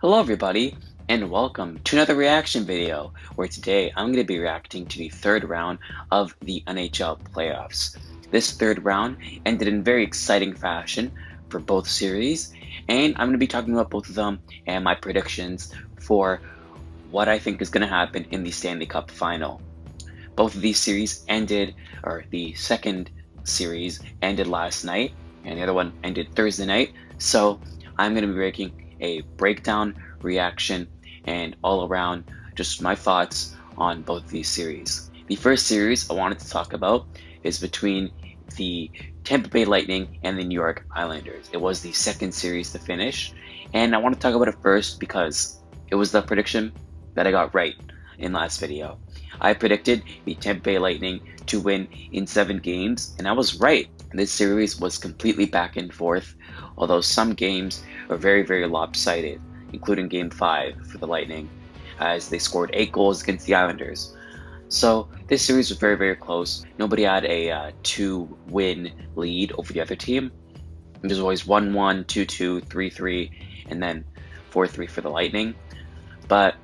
Hello everybody, and welcome to another reaction video, where today I'm going to be reacting to the third round of the NHL playoffs. This third round ended in very exciting fashion for both series, and I'm going to be talking about both of them and my predictions for what I think is going to happen in the Stanley Cup final. Both of these series ended, or the second series ended last night, and the other one ended Thursday night. So I'm going to be making a breakdown, reaction, and all around just my thoughts on both of these series. The first series I wanted to talk about is between the Tampa Bay Lightning and the New York Islanders. It was the second series to finish, and I want to talk about it first because it was the prediction that I got right in last video. I predicted the Tampa Bay Lightning to win in 7 games, and I was right. This series was completely back and forth, although some games were very lopsided, including Game 5 for the Lightning, as they scored 8 goals against the Islanders. So this series was very close. Nobody had a 2-win lead over the other team. There's always 1-1, 2-2, 3-3, and then 4-3 for the Lightning. But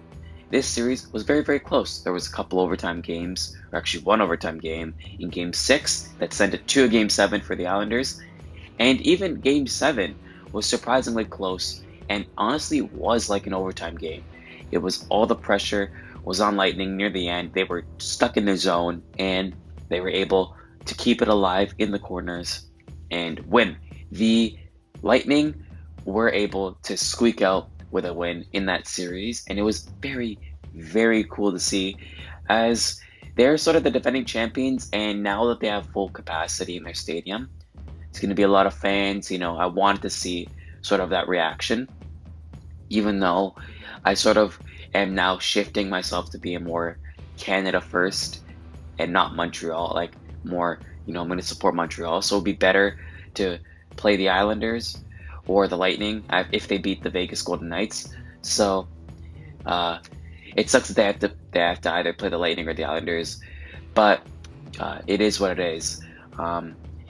this series was very close. There was a couple overtime games, or actually one overtime game in Game 6 that sent it to a Game 7 for the Islanders. And even Game 7 was surprisingly close and honestly was like an overtime game. It was all the pressure was on Lightning near the end. They were stuck in their zone and they were able to keep it alive in the corners and win. The Lightning were able to squeak out with a win in that series, and it was very cool to see, as they're sort of the defending champions, and now that they have full capacity in their stadium, it's going to be a lot of fans. I wanted to see sort of that reaction, even though I sort of am now shifting myself to be a more Canada first and not Montreal, like more, I'm going to support Montreal, so it'd be better to play the Islanders or the Lightning if they beat the Vegas Golden Knights. So it sucks that they have to either play the Lightning or the Islanders, but it is what it is.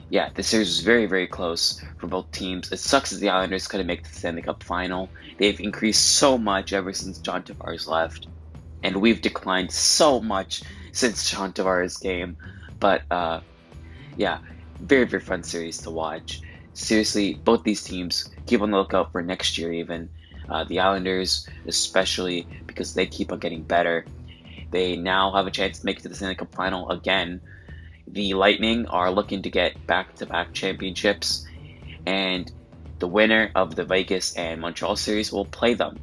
Yeah, the series was very close for both teams. It sucks that the Islanders couldn't make the Stanley Cup final. They've increased so much ever since John Tavares left, and we've declined so much since John Tavares came. But yeah, very fun series to watch. Seriously, both these teams, keep on the lookout for next year even. The Islanders, especially because they keep on getting better. They now have a chance to make it to the Stanley Cup final again. The Lightning are looking to get back-to-back championships, and the winner of the Vegas and Montreal series will play them.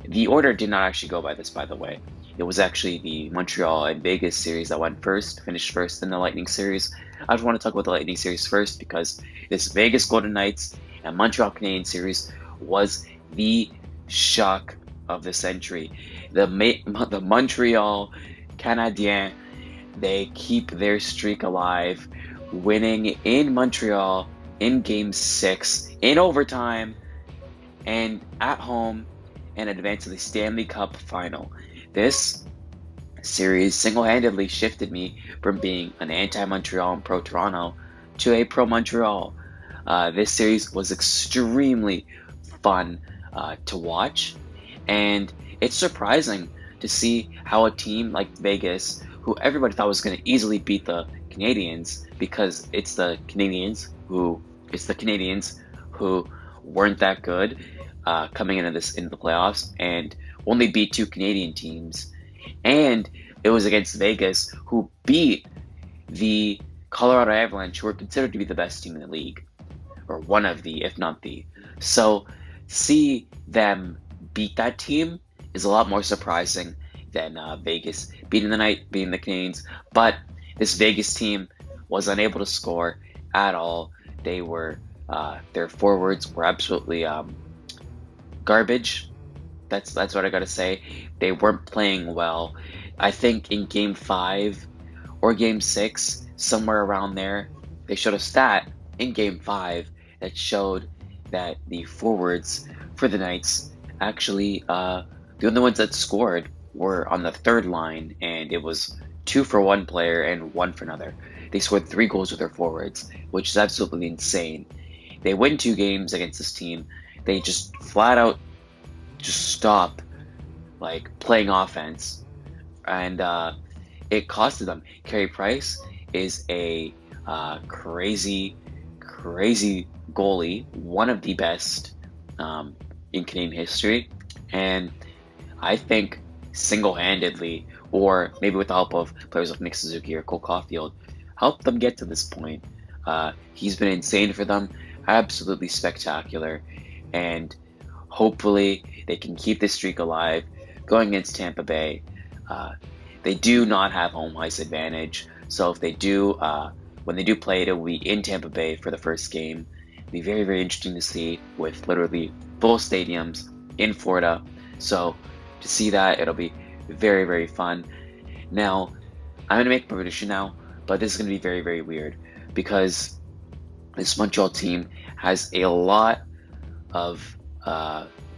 The order did not actually go by this, by the way. It was actually the Montreal and Vegas series that went first, finished first in the Lightning series. I just want to talk about the Lightning series first because this Vegas Golden Knights and Montreal Canadiens series was the shock of the century. The Montreal Canadiens, they keep their streak alive, winning in Montreal in Game 6 in overtime and at home, and advance to the Stanley Cup final. This series single-handedly shifted me from being an anti-Montreal and pro-Toronto to a pro-Montreal. This series was extremely fun to watch, and it's surprising to see how a team like Vegas, who everybody thought was going to easily beat the Canadiens because it's the Canadiens who weren't that good coming into the playoffs, and only beat 2 Canadian teams, and it was against Vegas, who beat the Colorado Avalanche, who were considered to be the best team in the league, or one of the, if not the. So see them beat that team is a lot more surprising than Vegas beating the Canadiens. But this Vegas team was unable to score at all. They were their forwards were absolutely garbage. That's what I gotta say. They weren't playing well. I think in Game 5 or Game 6, somewhere around there, they showed a stat in Game 5 that showed that the forwards for the Knights actually, the only ones that scored were on the third line, and it was 2 for one player and 1 for another. They scored 3 goals with their forwards, which is absolutely insane. They win 2 games against this team. They just flat out just stop like playing offense, and it costed them. Carey Price is a crazy goalie, one of the best in Canadian history, and I think single-handedly, or maybe with the help of players like Nick Suzuki or Cole Caulfield, helped them get to this point. He's been insane for them, absolutely spectacular, and hopefully they can keep this streak alive going against Tampa Bay. Uh, they do not have home ice advantage, so if they do, when they do play, it will be in Tampa Bay for the first game. It'll be very interesting to see with literally full stadiums in Florida. So to see that, it'll be very fun. Now, I'm gonna make a prediction now, but this is gonna be very weird because this Montreal team has a lot of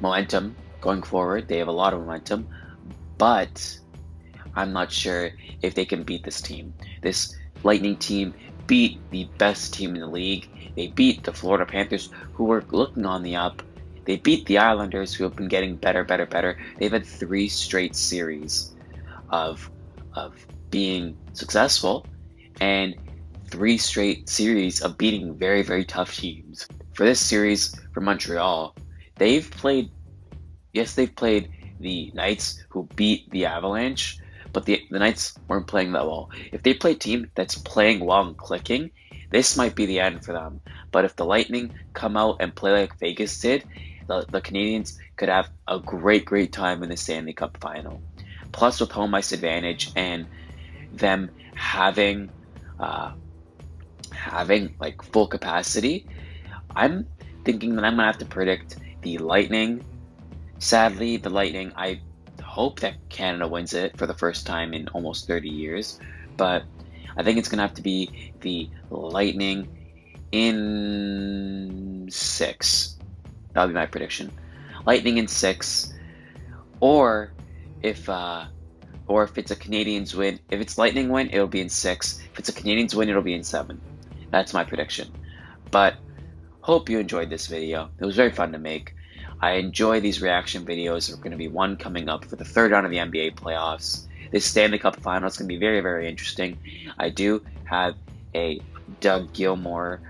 momentum going forward. They have a lot of momentum, but I'm not sure if they can beat this team. This Lightning team beat the best team in the league. They beat the Florida Panthers, who were looking on the up. They beat the Islanders, who have been getting better. They've had 3 straight series of being successful, and 3 straight series of beating very tough teams. For this series for Montreal, they've played the Knights, who beat the Avalanche, but the Knights weren't playing that well. If they play a team that's playing well and clicking, this might be the end for them. But if the Lightning come out and play like Vegas did, the Canadiens could have a great time in the Stanley Cup final. Plus, with home ice advantage and them having like full capacity, I'm thinking that I'm gonna have to predict the Lightning. Sadly, the Lightning, I hope that Canada wins it for the first time in almost 30 years, but I think it's gonna have to be the Lightning in 6. That'll be my prediction. Lightning in 6, or if it's a Canadiens win, if it's Lightning win, it'll be in 6. If it's a Canadiens win, it'll be in 7. That's my prediction. But hope you enjoyed this video. It was very fun to make. I enjoy these reaction videos. There's going to be one coming up for the 3rd round of the NBA playoffs. This Stanley Cup final is going to be very interesting. I do have a Doug Gilmour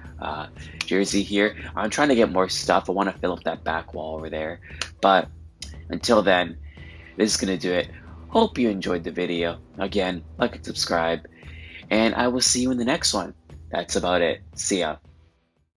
jersey here. I'm trying to get more stuff. I want to fill up that back wall over there. But until then, this is going to do it. Hope you enjoyed the video. Again, like and subscribe. And I will see you in the next one. That's about it. See ya.